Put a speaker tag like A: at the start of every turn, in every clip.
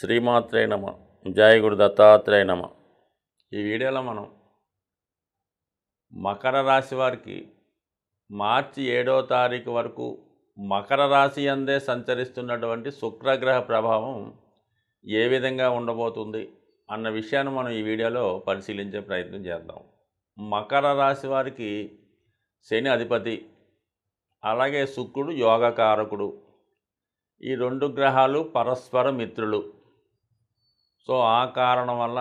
A: శ్రీమాత్రే నమ. జయ గురు దత్తాత్రేయ నమ. ఈ వీడియోలో మనం మకర రాశి వారికి మార్చి 7వ తారీఖు వరకు మకర రాశి అందే సంచరిస్తున్నటువంటి శుక్రగ్రహ ప్రభావం ఏ విధంగా ఉండబోతుంది అన్న విషయాన్ని మనం ఈ వీడియోలో పరిశీలించే ప్రయత్నం చేద్దాం. మకర రాశి వారికి శని అధిపతి, అలాగే శుక్రుడు యోగకారకుడు. ఈ రెండు గ్రహాలు పరస్పర మిత్రులు. సో ఆ కారణం వల్ల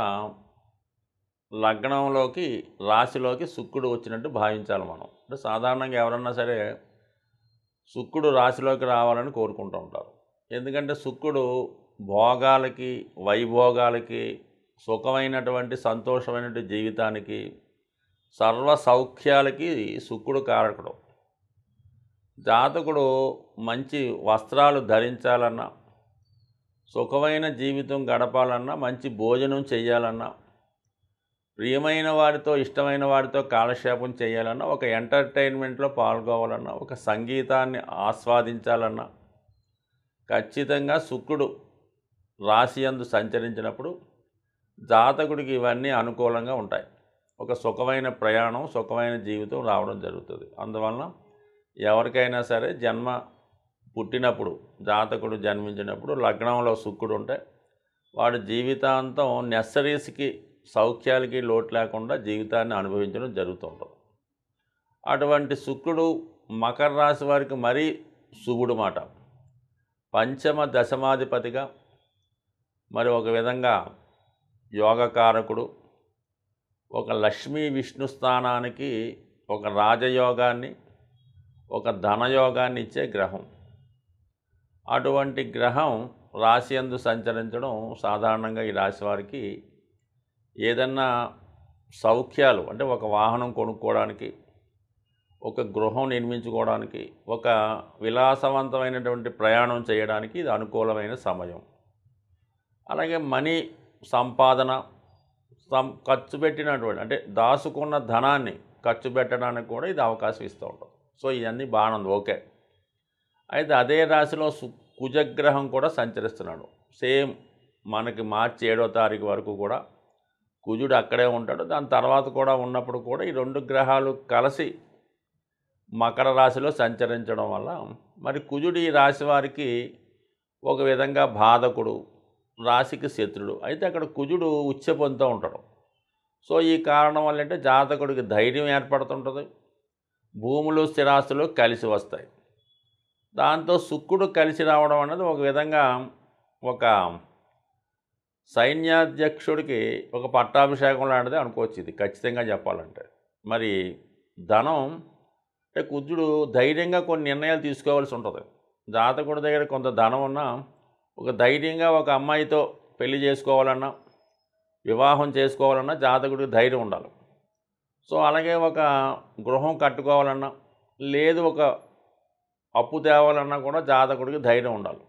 A: లగ్నంలోకి రాశిలోకి శుక్రుడు వచ్చినట్టు భావించాలి మనం. అంటే సాధారణంగా ఎవరన్నా సరే శుక్రుడు రాశిలోకి రావాలని కోరుకుంటూ ఉంటారు. ఎందుకంటే శుక్రుడు భోగాలకి, వైభోగాలకి, సుఖమైనటువంటి సంతోషమైనటువంటి జీవితానికి, సర్వ సౌఖ్యాలకి శుక్రుడు కారకుడు. జాతకుడు మంచి వస్త్రాలు ధరించాలన్నా, సుఖమైన జీవితం గడపాలన్నా, మంచి భోజనం చేయాలన్నా, ప్రియమైన వారితో ఇష్టమైన వారితో కాలక్షేపం చేయాలన్నా, ఒక ఎంటర్టైన్మెంట్లో పాల్గొవాలన్నా, ఒక సంగీతాన్ని ఆస్వాదించాలన్నా ఖచ్చితంగా శుక్రుడు రాశి యందు సంచరించినప్పుడు జాతకుడికి ఇవన్నీ అనుకూలంగా ఉంటాయి. ఒక సుఖమైన ప్రయాణం, సుఖమైన జీవితం రావడం జరుగుతుంది. అందువలన ఎవరికైనా సరే పుట్టినప్పుడు, జాతకుడు జన్మించినప్పుడు లగ్నంలో శుక్రుడు ఉంటే వాడు జీవితాంతం నెస్సరీస్కి, సౌఖ్యాలకి లోటు లేకుండా జీవితాన్ని అనుభవించడం జరుగుతుంటుంది. అటువంటి శుక్రుడు మకర రాశి వారికి మరీ శుభుడు మాట. పంచమ దశమాధిపతిగా, మరి ఒక విధంగా యోగకారకుడు, ఒక లక్ష్మీ విష్ణు స్థానానికి ఒక రాజయోగాన్ని, ఒక ధనయోగాన్ని ఇచ్చే గ్రహం. అటువంటి గ్రహం రాశి యందు సంచరించడం సాధారణంగా ఈ రాశి వారికి ఏదన్నా సౌఖ్యాలు, అంటే ఒక వాహనం కొనుక్కోవడానికి, ఒక గృహం నిర్మించుకోవడానికి, ఒక విలాసవంతమైనటువంటి ప్రయాణం చేయడానికి ఇది అనుకూలమైన సమయం. అలాగే మనీ సంపాదన, ఖర్చు పెట్టినటువంటి, అంటే దాచుకున్న ధనాన్ని ఖర్చు పెట్టడానికి కూడా ఇది అవకాశం ఇస్తూ ఉంటుంది. సో ఇవన్నీ బాగుంది, ఓకే. అయితే అదే రాశిలో కుజగ్రహం కూడా సంచరిస్తున్నాడు. సేమ్ మనకి మార్చి 7వ తారీఖు వరకు కూడా కుజుడు అక్కడే ఉంటాడు. దాని తర్వాత కూడా ఉన్నప్పుడు కూడా ఈ రెండు గ్రహాలు కలిసి మకర రాశిలో సంచరించడం వల్ల మరి కుజుడు ఈ రాశి వారికి ఒక విధంగా బాధకుడు, రాశికి శత్రుడు. అయితే అక్కడ కుజుడు ఉచ్చ పొందుతూ ఉంటాడు. సో ఈ కారణం వల్ల అంటే జాతకుడికి ధైర్యం ఏర్పడుతుంటుంది, భూములు స్థిరాస్తులు కలిసి వస్తాయి. దాంతో శుక్రుడు కలిసి రావడం అనేది ఒక విధంగా ఒక సైన్యాధ్యక్షుడికి ఒక పట్టాభిషేకం లాంటిది అనుకోవచ్చు. ఇది ఖచ్చితంగా చెప్పాలంటే మరి ధనం, అంటే కుజుడు ధైర్యంగా కొన్ని నిర్ణయాలు తీసుకోవాల్సి ఉంటుంది. జాతకుడి దగ్గర కొంత ధనం ఉన్నా ఒక ధైర్యంగా ఒక అమ్మాయితో పెళ్లి చేసుకోవాలన్నా, వివాహం చేసుకోవాలన్నా జాతకుడికి ధైర్యం ఉండాలి. సో అలాగే ఒక గృహం కట్టుకోవాలన్నా, లేదు ఒక అప్పు తేవాలన్నా కూడా జాతకుడికి ధైర్యం ఉండాలి.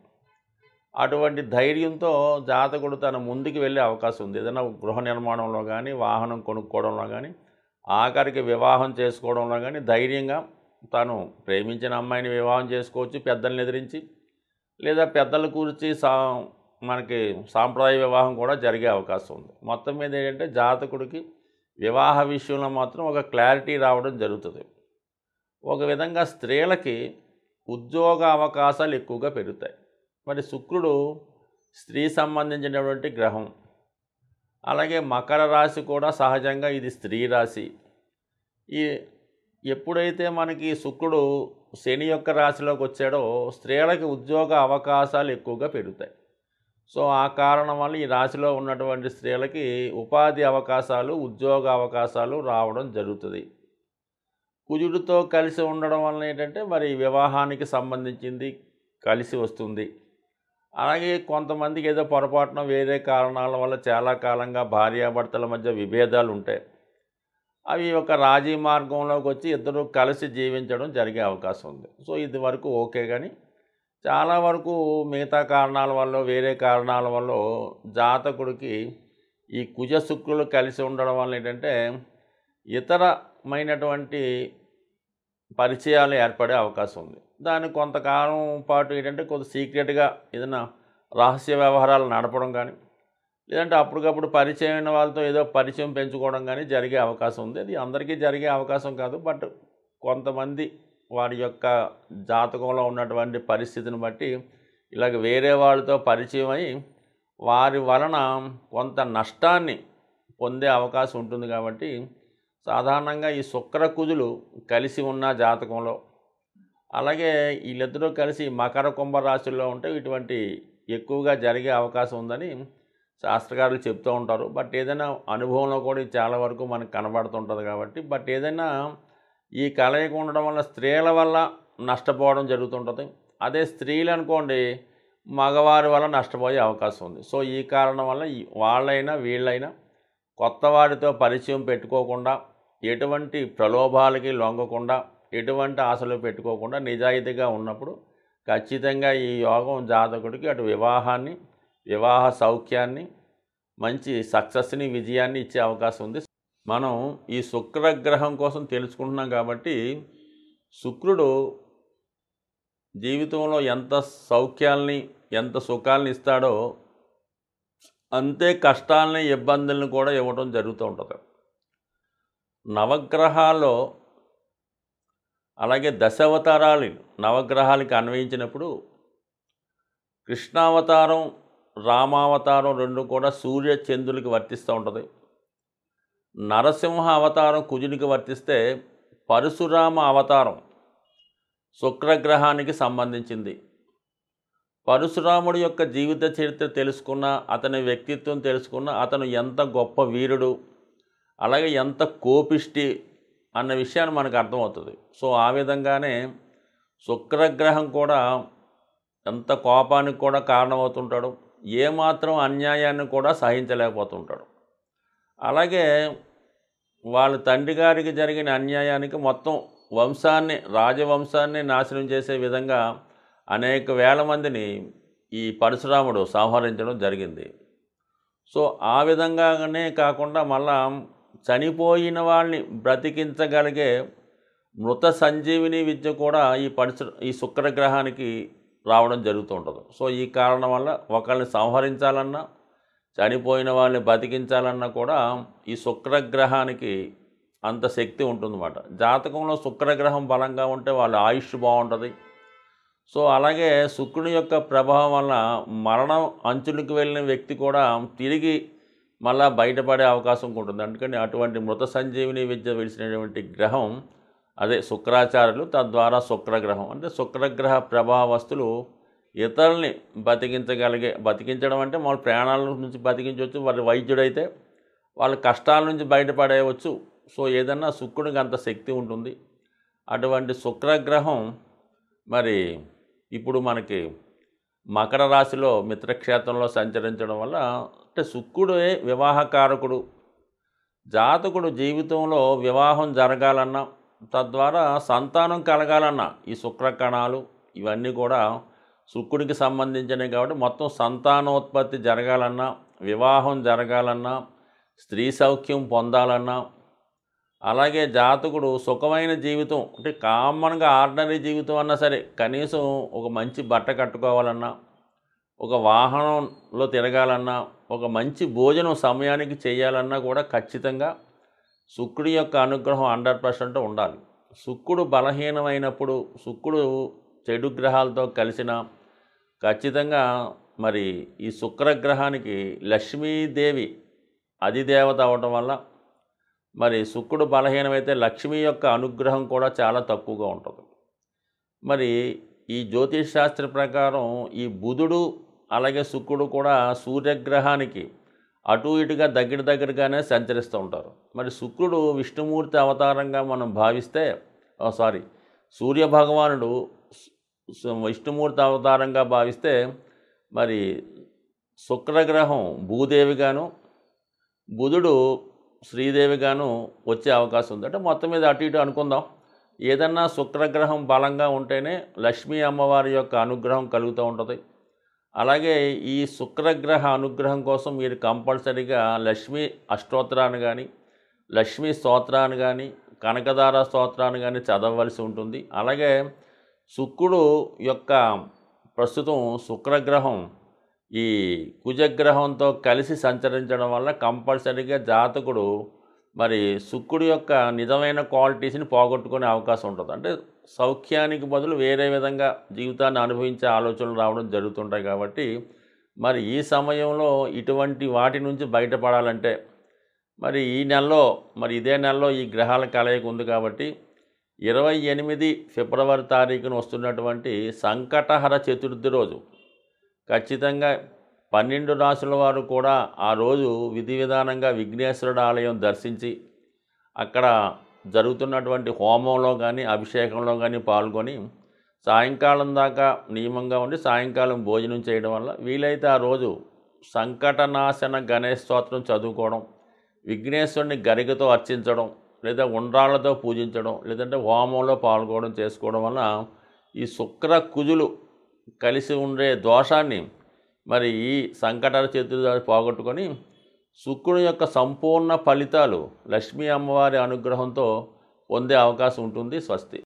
A: అటువంటి ధైర్యంతో జాతకుడు తన ముందుకు వెళ్ళే అవకాశం ఉంది. ఏదైనా గృహ నిర్మాణంలో కానీ, వాహనం కొనుక్కోవడంలో కానీ, ఆఖరికి వివాహం చేసుకోవడంలో కానీ ధైర్యంగా తను ప్రేమించిన అమ్మాయిని వివాహం చేసుకోవచ్చు పెద్దల్ని ఎదిరించి, లేదా పెద్దలు కూర్చి మనకి సాంప్రదాయ వివాహం కూడా జరిగే అవకాశం ఉంది. మొత్తం మీద ఏంటంటే జాతకుడికి వివాహ విషయంలో మాత్రం ఒక క్లారిటీ రావడం జరుగుతుంది. ఒక విధంగా స్త్రీలకి ఉద్యోగ అవకాశాలు ఎక్కువగా పెరుగుతాయి. మరి శుక్రుడు స్త్రీ సంబంధించినటువంటి గ్రహం. అలాగే మకర రాశి కూడా సహజంగా ఇది స్త్రీ రాశి. ఎప్పుడైతే మనకి శుక్రుడు శని యొక్క రాశిలోకి వచ్చాడో స్త్రీలకి ఉద్యోగ అవకాశాలు ఎక్కువగా పెరుగుతాయి. సో ఆ కారణం వల్ల ఈ రాశిలో ఉన్నటువంటి స్త్రీలకి ఉపాధి అవకాశాలు, ఉద్యోగ అవకాశాలు రావడం జరుగుతుంది. కుజుడితో కలిసి ఉండడం వల్ల ఏంటంటే మరి వివాహానికి సంబంధించింది కలిసి వస్తుంది. అలాగే కొంతమందికి ఏదో పొరపాటున వేరే కారణాల వల్ల చాలా కాలంగా భార్యాభర్తల మధ్య విభేదాలు ఉంటాయి. అవి ఒక రాజీ మార్గంలోకి వచ్చి ఇద్దరు కలిసి జీవించడం జరిగే అవకాశం ఉంది. సో ఇది వరకు ఓకే. కానీ చాలా వరకు మిగతా కారణాల వల్ల, వేరే కారణాల వల్ల జాతకుడికి ఈ కుజ శుక్రులు కలిసి ఉండడం వల్ల ఏంటంటే ఇతరమైనటువంటి పరిచయాలు ఏర్పడే అవకాశం ఉంది. దాన్ని కొంతకాలం పాటు ఏంటంటే కొంత సీక్రెట్గా ఏదైనా రహస్య వ్యవహారాలు నడపడం కానీ, లేదంటే అప్పటికప్పుడు పరిచయం అయిన వాళ్ళతో ఏదో పరిచయం పెంచుకోవడం కానీ జరిగే అవకాశం ఉంది. అది అందరికీ జరిగే అవకాశం కాదు. బట్ కొంతమంది వారి యొక్క జాతకంలో ఉన్నటువంటి పరిస్థితిని బట్టి ఇలాగ వేరే వాళ్ళతో పరిచయం అయ్యి వారి వలన కొంత నష్టాన్ని పొందే అవకాశం ఉంటుంది. కాబట్టి సాధారణంగా ఈ శుక్రకుజులు కలిసి ఉన్న జాతకంలో, అలాగే వీళ్ళిద్దరూ కలిసి మకర కుంభ రాశుల్లో ఉంటే ఇటువంటి ఎక్కువగా జరిగే అవకాశం ఉందని శాస్త్రకారులు చెప్తూ ఉంటారు. బట్ ఏదైనా అనుభవంలో కూడా ఇది చాలా వరకు మనకు కనబడుతుంటుంది. కాబట్టి బట్ ఏదైనా ఈ కలయిక ఉండడం వల్ల స్త్రీల వల్ల నష్టపోవడం జరుగుతుంటుంది. అదే స్త్రీలు అనుకోండి మగవారి వల్ల నష్టపోయే అవకాశం ఉంది. సో ఈ కారణం వల్ల వాళ్ళైనా వీళ్ళైనా కొత్త వారితో పరిచయం పెట్టుకోకుండా, ఎటువంటి ప్రలోభాలకి లొంగకుండా, ఎటువంటి ఆశలు పెట్టుకోకుండా నిజాయితీగా ఉన్నప్పుడు ఖచ్చితంగా ఈ యోగం జాతకుడికి అటు వివాహాన్ని, వివాహ సౌఖ్యాన్ని, మంచి సక్సెస్ని, విజయాన్ని ఇచ్చే అవకాశం ఉంది. మనం ఈ శుక్రగ్రహం కోసం తెలుసుకుంటున్నాం. కాబట్టి శుక్రుడు జీవితంలో ఎంత సౌఖ్యాల్ని, ఎంత సుఖాలని ఇస్తాడో అంతే కష్టాలని, ఇబ్బందులను కూడా ఇవ్వడం జరుగుతూ ఉంటుంది. నవగ్రహాల్లో అలాగే దశావతారాలు నవగ్రహాలకి అన్వయించినప్పుడు కృష్ణావతారం, రామావతారం రెండు కూడా సూర్య చంద్రులకి వర్తిస్తూ ఉంటుంది. నరసింహ అవతారం కుజునికి వర్తిస్తే పరశురామ అవతారం శుక్రగ్రహానికి సంబంధించింది. పరశురాముడి యొక్క జీవిత చరిత్ర తెలుసుకున్న, అతని వ్యక్తిత్వం తెలుసుకున్న, అతను ఎంత గొప్ప వీరుడు, అలాగే ఎంత కోపిష్టి అన్న విషయాన్ని మనకు అర్థమవుతుంది. సో ఆ విధంగానే శుక్రగ్రహం కూడా ఎంత కోపానికి కూడా కారణమవుతుంటాడు, ఏమాత్రం అన్యాయాన్ని కూడా సహించలేకపోతుంటాడు. అలాగే వాళ్ళ తండ్రి గారికి జరిగిన అన్యాయానికి మొత్తం వంశాన్ని, రాజవంశాన్ని నాశనం చేసే విధంగా అనేక వేల మందిని ఈ పరశురాముడు సంహరించడం జరిగింది. సో ఆ విధంగానే కాకుండా మళ్ళా చనిపోయిన వాళ్ళని బ్రతికించగలిగే మృత సంజీవిని విద్య కూడా ఈ శుక్రగ్రహానికి రావడం జరుగుతూ ఉంటుంది. సో ఈ కారణం వల్ల ఒకళ్ళని సంహరించాలన్నా, చనిపోయిన వాళ్ళని బతికించాలన్నా కూడా ఈ శుక్రగ్రహానికి అంత శక్తి ఉంటుందన్నమాట. జాతకంలో శుక్రగ్రహం బలంగా ఉంటే వాళ్ళ ఆయుష్ బాగుంటుంది. సో అలాగే శుక్రుని యొక్క ప్రభావం వల్ల మరణం అంచులకు వెళ్ళిన వ్యక్తి కూడా తిరిగి మళ్ళా బయటపడే అవకాశం ఉంటుంది. అందుకని అటువంటి మృత సంజీవిని విద్య విడిచినటువంటి గ్రహం అదే శుక్రాచార్యులు, తద్వారా శుక్రగ్రహం. అంటే శుక్రగ్రహ ప్రభావస్తులు ఇతరుల్ని బతికించడం అంటే వాళ్ళ ప్రాణాల నుంచి బతికించవచ్చు. వాళ్ళ వైద్యుడైతే వాళ్ళ కష్టాల నుంచి బయటపడేయవచ్చు. సో ఏదన్నా శుక్రుడికి అంత శక్తి ఉంటుంది. అటువంటి శుక్రగ్రహం మరి ఇప్పుడు మనకి మకర రాశిలో మిత్రక్షేత్రంలో సంచరించడం వల్ల, అంటే శుక్రుడే వివాహకారకుడు. జాతకుడు జీవితంలో వివాహం జరగాలన్నా, తద్వారా సంతానం కలగాలన్నా ఈ శుక్రకణాలు ఇవన్నీ కూడా శుక్రుడికి సంబంధించినవి. కాబట్టి మొత్తం సంతానోత్పత్తి జరగాలన్నా, వివాహం జరగాలన్నా, స్త్రీ సౌఖ్యం పొందాలన్నా, అలాగే జాతకుడు సుఖమైన జీవితం, అంటే కామన్గా ఆర్డినరీ జీవితం అన్నా సరే కనీసం ఒక మంచి బట్ట కట్టుకోవాలన్నా, ఒక వాహనంలో తిరగాలన్నా, ఒక మంచి భోజనం సమయానికి చేయాలన్నా కూడా ఖచ్చితంగా శుక్రుడి యొక్క అనుగ్రహం 100% ఉండాలి. శుక్రుడు బలహీనమైనప్పుడు, శుక్రుడు చెడు గ్రహాలతో కలిసిన ఖచ్చితంగా మరి ఈ శుక్రగ్రహానికి లక్ష్మీదేవి అధిదేవత అవడం వల్ల మరి శుక్రుడు బలహీనమైతే లక్ష్మి యొక్క అనుగ్రహం కూడా చాలా తక్కువగా ఉంటుంది. మరి ఈ జ్యోతిష్ శాస్త్ర ప్రకారం ఈ బుధుడు అలాగే శుక్రుడు కూడా సూర్యగ్రహానికి అటు ఇటుగా దగ్గరగానే సంచరిస్తూ ఉంటారు. మరి శుక్రుడు విష్ణుమూర్తి అవతారంగా మనం భావిస్తే సూర్యభగవానుడు విష్ణుమూర్తి అవతారంగా భావిస్తే మరి శుక్రగ్రహం భూదేవిగాను, బుధుడు శ్రీదేవిగాను వచ్చే అవకాశం ఉంది. అంటే మొత్తం మీద అటు ఇటు అనుకుందాం. ఏదన్నా శుక్రగ్రహం బలంగా ఉంటేనే లక్ష్మీ అమ్మవారి యొక్క అనుగ్రహం కలుగుతూ ఉంటుంది. అలాగే ఈ శుక్రగ్రహ అనుగ్రహం కోసం మీరు కంపల్సరీగా లక్ష్మీ అష్టోత్తరాన్ని కానీ, లక్ష్మీ స్తోత్రాన్ని కానీ, కనకదార స్తోత్రాన్ని కానీ చదవవలసి ఉంటుంది. అలాగే శుక్రుడు యొక్క ప్రస్తుతం శుక్రగ్రహం ఈ కుజగ్రహంతో కలిసి సంచరించడం వల్ల కంపల్సరీగా జాతకుడు మరి శుక్రుడి యొక్క నిజమైన క్వాలిటీస్ని పోగొట్టుకునే అవకాశం ఉంటుంది. అంటే సౌఖ్యానికి బదులు వేరే విధంగా జీవితాన్ని అనుభవించే ఆలోచనలు రావడం జరుగుతుంటాయి. కాబట్టి మరి ఈ సమయంలో ఇటువంటి వాటి నుంచి బయటపడాలంటే మరి ఈ నెలలో మరి ఇదే నెలలో ఈ గ్రహాల కలయిక ఉంది కాబట్టి 28 ఫిబ్రవరి తారీఖున వస్తున్నటువంటి సంకటహర చతుర్థి రోజు ఖచ్చితంగా 12 రాసుల వారు కూడా ఆ రోజు విధి విధానంగా విఘ్నేశ్వరుడు ఆలయం దర్శించి అక్కడ జరుగుతున్నటువంటి హోమంలో కానీ అభిషేకంలో కానీ పాల్గొని సాయంకాలం దాకా నియమంగా ఉండి సాయంకాలం భోజనం చేయడం వల్ల వీలైతే ఆ రోజు సంకటనాశన గణేష్ స్తోత్రం చదువుకోవడం, విఘ్నేశ్వరుని గరికతో అర్చించడం, లేదా ఉండ్రాళ్లతో పూజించడం, లేదంటే హోమంలో పాల్గొనడం చేసుకోవడం వల్ల ఈ శుక్ర కుజులు కలిసి ఉండే దోషాన్ని మరి ఈ సంకటహర చతుర్థి పోగొట్టుకొని శుక్రుని యొక్క సంపూర్ణ ఫలితాలు లక్ష్మీ అమ్మవారి అనుగ్రహంతో పొందే అవకాశం ఉంటుంది. స్వస్తి.